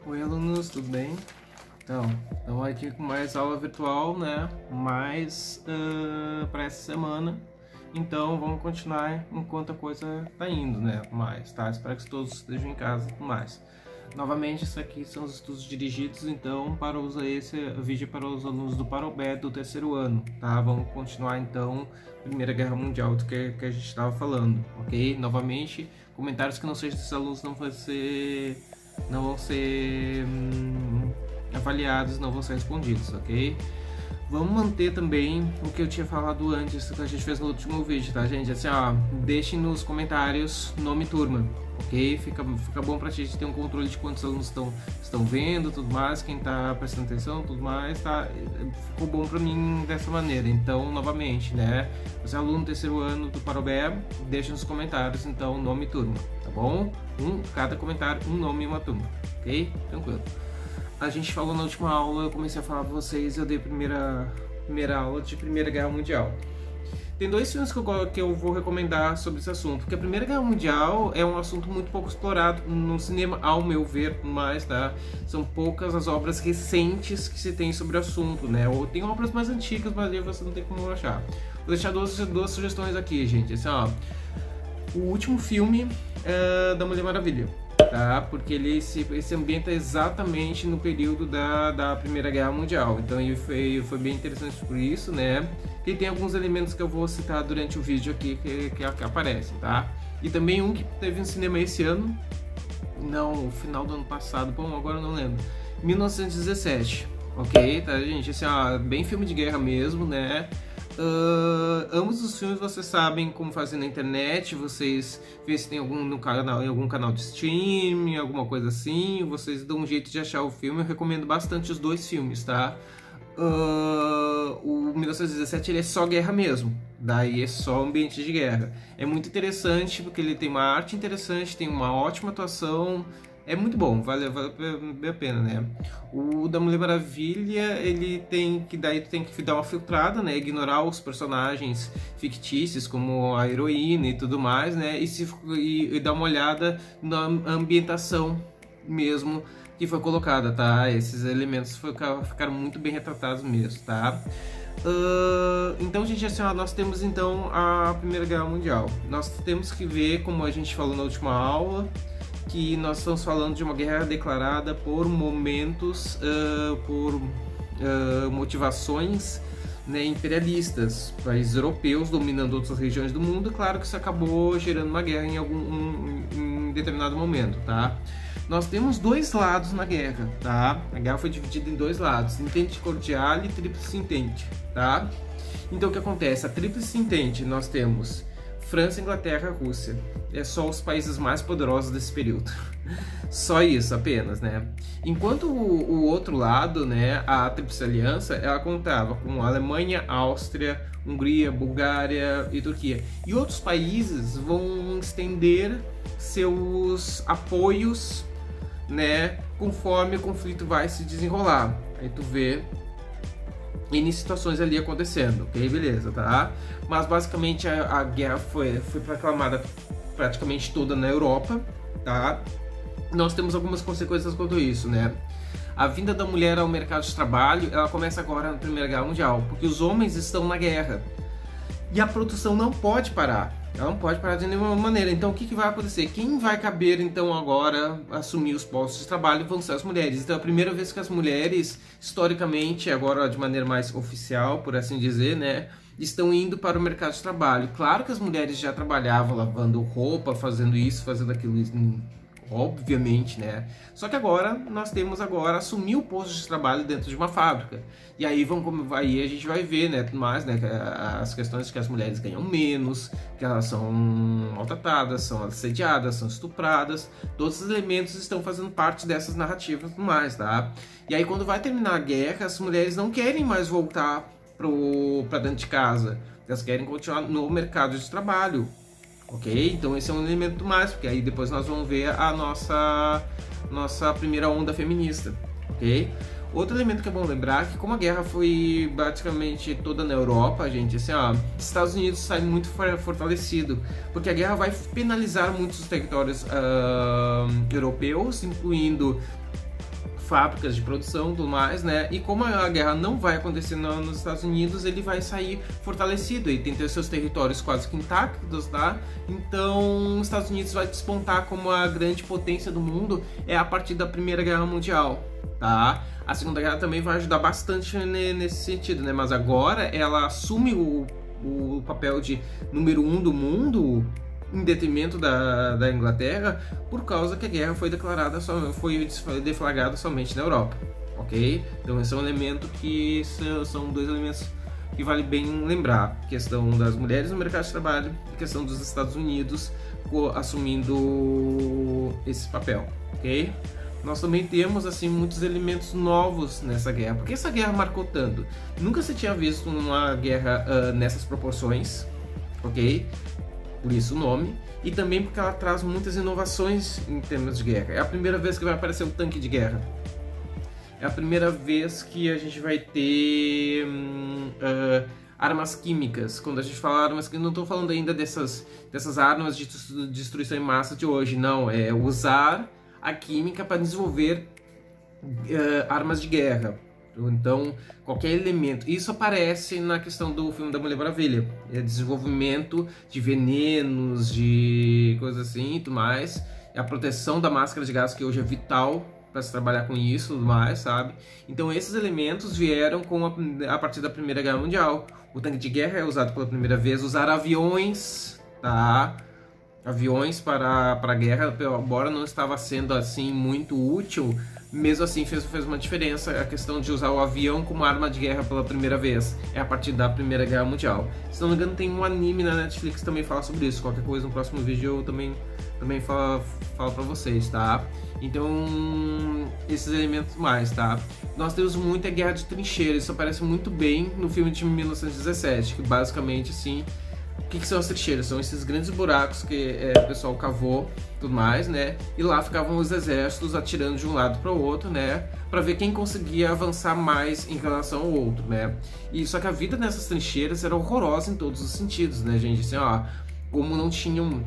Oi, alunos, tudo bem? Então, estamos aqui com mais aula virtual, né? Mais para essa semana. Então, vamos continuar enquanto a coisa tá indo, né? Mais, tá? Espero que todos estejam em casa e tudo mais. Novamente, isso aqui são os estudos dirigidos, então, para usar esse vídeo para os alunos do Parobé do terceiro ano, tá? Vamos continuar, então, Primeira Guerra Mundial, do que a gente estava falando, ok? Novamente, comentários que não sejam desses alunos não vão ser avaliados, não vão ser respondidos, ok? Vamos manter também o que eu tinha falado antes, que a gente fez no último vídeo, tá, gente? Assim, ó, deixem nos comentários nome e turma, ok? Fica bom pra gente ter um controle de quantos alunos estão vendo, tudo mais, quem tá prestando atenção, tudo mais, tá? Ficou bom pra mim dessa maneira. Então, novamente, né? Você é aluno do terceiro ano do Parobé, deixa nos comentários, então, nome e turma, tá bom? Cada comentário, um nome e uma turma, ok? Tranquilo. A gente falou na última aula, eu comecei a falar pra vocês, eu dei a primeira aula de Primeira Guerra Mundial. Tem dois filmes que eu vou recomendar sobre esse assunto, porque a Primeira Guerra Mundial é um assunto muito pouco explorado no cinema, ao meu ver, mas, tá? São poucas as obras recentes que se tem sobre o assunto, né? Ou tem obras mais antigas, mas aí você não tem como achar. Vou deixar duas sugestões aqui, gente. Assim, ó, o último filme da Mulher Maravilha. Tá? Porque ele se ambienta exatamente no período da Primeira Guerra Mundial, então ele foi bem interessante por isso, né? E tem alguns elementos que eu vou citar durante o vídeo aqui que aparecem, tá? E também um que teve no cinema esse ano, não, o final do ano passado, bom, agora eu não lembro, 1917, ok? Tá, gente? Assim, ó, bem filme de guerra mesmo, né? Ambos os filmes vocês sabem como fazer na internet, vocês vê se tem algum canal de streaming, alguma coisa assim, vocês dão um jeito de achar o filme. Eu recomendo bastante os dois filmes, tá? O 1917 ele é só guerra mesmo, daí é só ambiente de guerra. É muito interessante porque ele tem uma arte interessante, tem uma ótima atuação. É muito bom, vale a pena, né? O da Mulher Maravilha, ele tem que dar uma filtrada, né? Ignorar os personagens fictícios, como a heroína e tudo mais, né? E dar uma olhada na ambientação mesmo que foi colocada, tá? Esses elementos ficaram muito bem retratados mesmo, tá? Então, gente, assim, ó, nós temos então a Primeira Guerra Mundial. Nós temos que ver, como a gente falou na última aula, que nós estamos falando de uma guerra declarada por momentos, por motivações, né, imperialistas, países europeus dominando outras regiões do mundo. Claro que isso acabou gerando uma guerra em determinado momento, tá? Nós temos dois lados na guerra, tá? A guerra foi dividida em dois lados, Entente Cordial e Tríplice Entente, tá? Então o que acontece? A Tríplice Entente nós temos França, Inglaterra, Rússia. É só os países mais poderosos desse período. Só isso, apenas, né? Enquanto o outro lado, né, a Tríplice Aliança, ela contava com Alemanha, Áustria, Hungria, Bulgária e Turquia. E outros países vão estender seus apoios, né, conforme o conflito vai se desenrolar. Aí tu vê N situações ali acontecendo, ok? Beleza, tá? Mas basicamente a guerra foi proclamada praticamente toda na Europa, tá? Nós temos algumas consequências quanto a isso, né? A vinda da mulher ao mercado de trabalho, ela começa agora na Primeira Guerra Mundial, porque os homens estão na guerra. E a produção não pode parar. Ela não pode parar de nenhuma maneira. Então o que vai acontecer? Quem vai caber então agora assumir os postos de trabalho vão ser as mulheres. Então é a primeira vez que as mulheres, historicamente, agora de maneira mais oficial, por assim dizer, né, estão indo para o mercado de trabalho. Claro que as mulheres já trabalhavam lavando roupa, fazendo isso, fazendo aquilo, obviamente, né? Só que agora nós temos assumir o posto de trabalho dentro de uma fábrica. E aí aí a gente vai ver, né, tudo mais, né, as questões de que as mulheres ganham menos, que elas são maltratadas, são assediadas, são estupradas. Todos os elementos estão fazendo parte dessas narrativas e tudo mais, tá? E aí quando vai terminar a guerra, as mulheres não querem mais voltar para dentro de casa. Elas querem continuar no mercado de trabalho. Ok? Então esse é um elemento mais, porque aí depois nós vamos ver a nossa primeira onda feminista, ok? Outro elemento que é bom lembrar é que como a guerra foi praticamente toda na Europa, gente, assim, ó, Estados Unidos sai muito fortalecido, porque a guerra vai penalizar muitos territórios europeus, incluindo fábricas de produção e tudo mais, né? E como a guerra não vai acontecer nos Estados Unidos, ele vai sair fortalecido, ele tem que ter seus territórios quase que intactos, tá? Então, os Estados Unidos vai despontar como a grande potência do mundo a partir da Primeira Guerra Mundial, tá? A Segunda Guerra também vai ajudar bastante nesse sentido, né? Mas agora ela assume o papel de número 1 do mundo em detrimento da Inglaterra, por causa que a guerra foi declarada, foi deflagrada somente na Europa, ok? Então esse é um elemento que são dois elementos que vale bem lembrar: a questão das mulheres no mercado de trabalho e a questão dos Estados Unidos assumindo esse papel, ok? Nós também temos assim muitos elementos novos nessa guerra. Por que essa guerra marcou tanto? Nunca se tinha visto uma guerra nessas proporções, ok? Por isso o nome, e também porque ela traz muitas inovações em termos de guerra. É a primeira vez que vai aparecer um tanque de guerra. É a primeira vez que a gente vai ter armas químicas. Quando a gente fala armas químicas, não estou falando ainda dessas armas de destruição em massa de hoje, não. É usar a química para desenvolver armas de guerra. Então, qualquer elemento. Isso aparece na questão do filme da Mulher Maravilha. É desenvolvimento de venenos, de coisas assim e tudo mais. É a proteção da máscara de gás, que hoje é vital para se trabalhar com isso e tudo mais, sabe? Então, esses elementos vieram a partir da Primeira Guerra Mundial. O tanque de guerra é usado pela primeira vez. Usar aviões, tá? Aviões para a guerra, embora não estava sendo assim muito útil, mesmo assim fez uma diferença a questão de usar o avião como arma de guerra pela primeira vez. É a partir da Primeira Guerra Mundial. Se não me engano, tem um anime na Netflix que também fala sobre isso. Qualquer coisa no próximo vídeo eu também falo pra vocês, tá? Então, esses elementos mais, tá? Nós temos muita guerra de trincheiras. Isso aparece muito bem no filme de 1917, que basicamente, assim, o que são as trincheiras? São esses grandes buracos que o pessoal cavou e tudo mais, né? E lá ficavam os exércitos atirando de um lado para o outro, né? Para ver quem conseguia avançar mais em relação ao outro, né? E só que a vida nessas trincheiras era horrorosa em todos os sentidos, né, gente? Assim, ó, como não tinham...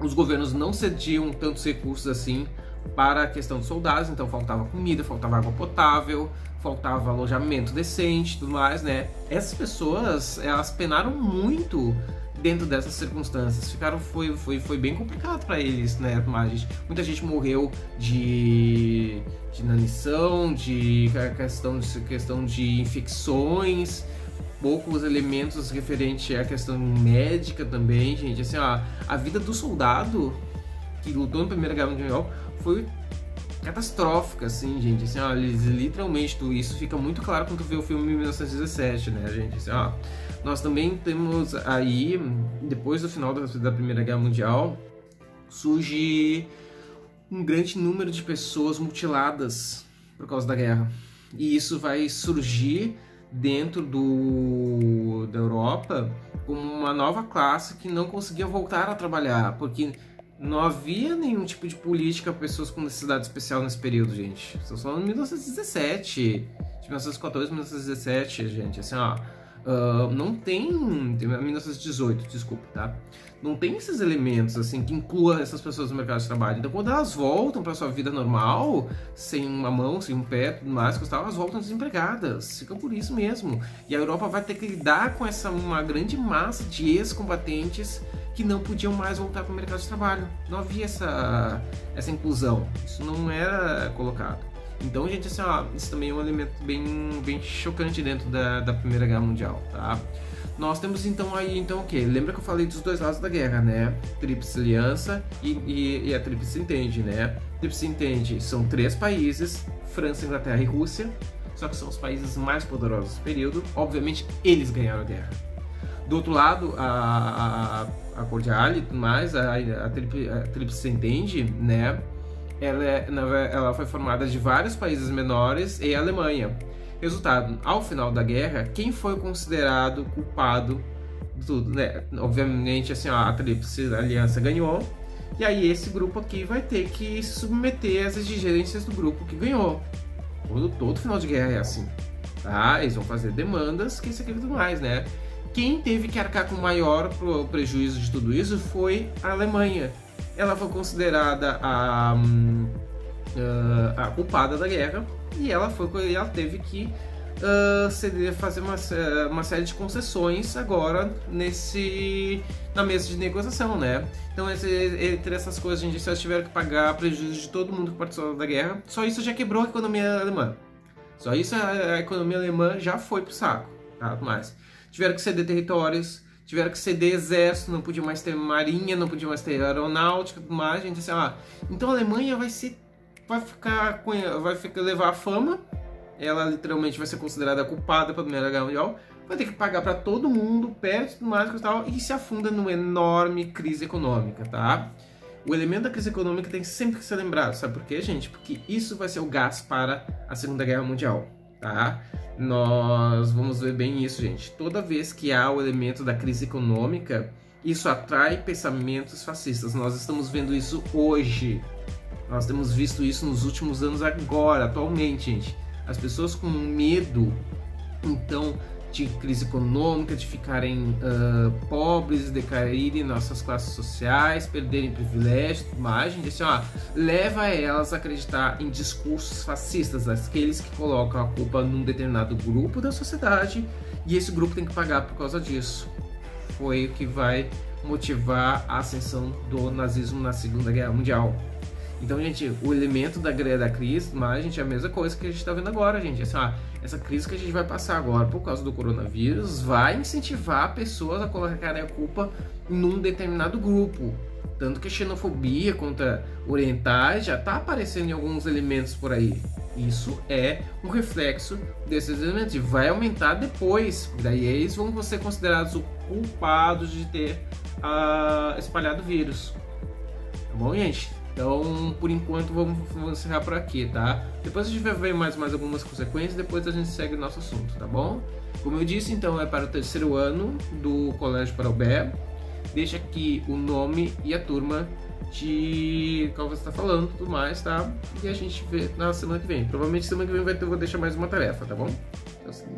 Os governos não cediam tantos recursos assim para a questão dos soldados, então faltava comida, faltava água potável, faltava alojamento decente e tudo mais, né? Essas pessoas, elas penaram muito dentro dessas circunstâncias. Foi bem complicado para eles, né? Muita gente morreu de inanição, de questão de infecções, poucos elementos referentes à questão médica também, gente. Assim, ó, a vida do soldado que lutou na Primeira Guerra Mundial foi catastrófica, assim, gente. Assim, ó, literalmente, isso fica muito claro quando tu vê o filme 1917, né, gente? Assim, ó, nós também temos aí, depois do final da Primeira Guerra Mundial, surge um grande número de pessoas mutiladas por causa da guerra. E isso vai surgir dentro da Europa como uma nova classe que não conseguia voltar a trabalhar, porque não havia nenhum tipo de política para pessoas com necessidade especial nesse período, gente. Estamos falando de 1917, de 1914, 1917, gente. Assim, ó, não tem 1918, desculpa, tá? Não tem esses elementos assim que incluam essas pessoas no mercado de trabalho. Então, quando elas voltam para sua vida normal, sem uma mão, sem um pé, tudo mais, elas voltam desempregadas. Ficam por isso mesmo. E a Europa vai ter que lidar com uma grande massa de ex-combatentes que não podiam mais voltar para o mercado de trabalho. Não havia essa inclusão. Isso não era colocado. Então, gente, assim, ó, isso também é um elemento bem chocante dentro da Primeira Guerra Mundial, tá? Nós temos então o quê? Lembra que eu falei dos dois lados da guerra, né? Tríplice Aliança e a Tríplice Entente, né? Tríplice Entente são 3 países, França, Inglaterra e Rússia, só que são os países mais poderosos desse período. Obviamente, eles ganharam a guerra. Do outro lado, a Cordiale e tudo mais, a Tríplice Entente, né? Ela foi formada de vários países menores e a Alemanha. Resultado, ao final da guerra, quem foi considerado culpado de tudo, né? Obviamente, assim, ó, a Tríplice Aliança ganhou, e aí esse grupo aqui vai ter que se submeter às exigências do grupo que ganhou. Todo final de guerra é assim, tá? Eles vão fazer demandas, que isso aqui e tudo mais, né? Quem teve que arcar com o maior prejuízo de tudo isso foi a Alemanha. Ela foi considerada a culpada da guerra, e ela teve que fazer uma série de concessões agora na mesa de negociação, né? Então, entre essas coisas, gente, eles tiveram que pagar prejuízo de todo mundo que participou da guerra. Só isso já quebrou a economia alemã. Só isso a economia alemã já foi pro saco, tá? Mas tiveram que ceder territórios, tiveram que ceder exército, não podia mais ter marinha, não podia mais ter aeronáutica, tudo mais, gente, assim, então a Alemanha vai levar a fama. Ela literalmente vai ser considerada culpada pela Primeira Guerra Mundial, vai ter que pagar para todo mundo, perto do mais e tal, e se afunda numa enorme crise econômica, tá? O elemento da crise econômica tem sempre que ser lembrado, sabe por quê, gente? Porque isso vai ser o gás para a Segunda Guerra Mundial, tá? Nós vamos ver bem isso, gente. Toda vez que há o elemento da crise econômica, isso atrai pensamentos fascistas. Nós estamos vendo isso hoje. Nós temos visto isso nos últimos anos agora, atualmente, gente. As pessoas com medo, então, de crise econômica, de ficarem pobres, decaírem nossas classes sociais, perderem privilégios, tudo mais, gente, assim, leva elas a acreditar em discursos fascistas, aqueles que colocam a culpa num determinado grupo da sociedade, e esse grupo tem que pagar por causa disso. Foi o que vai motivar a ascensão do nazismo na Segunda Guerra Mundial. Então, gente, o elemento da crise, mas, gente, é a mesma coisa que a gente está vendo agora, gente. Essa crise que a gente vai passar agora por causa do coronavírus vai incentivar pessoas a colocarem a culpa num determinado grupo. Tanto que a xenofobia contra orientais já está aparecendo em alguns elementos por aí. Isso é um reflexo desses elementos e vai aumentar depois. Daí eles vão ser considerados os culpados de ter espalhado o vírus. Tá bom, gente? Então, por enquanto, vamos encerrar por aqui, tá? Depois a gente vai ver mais algumas consequências, depois a gente segue o nosso assunto, tá bom? Como eu disse, então, é para o 3º ano do Colégio Parobé. Deixa aqui o nome e a turma de qual você está falando, tudo mais, tá? E a gente vê na semana que vem. Provavelmente semana que vem eu vou deixar mais uma tarefa, tá bom? Então,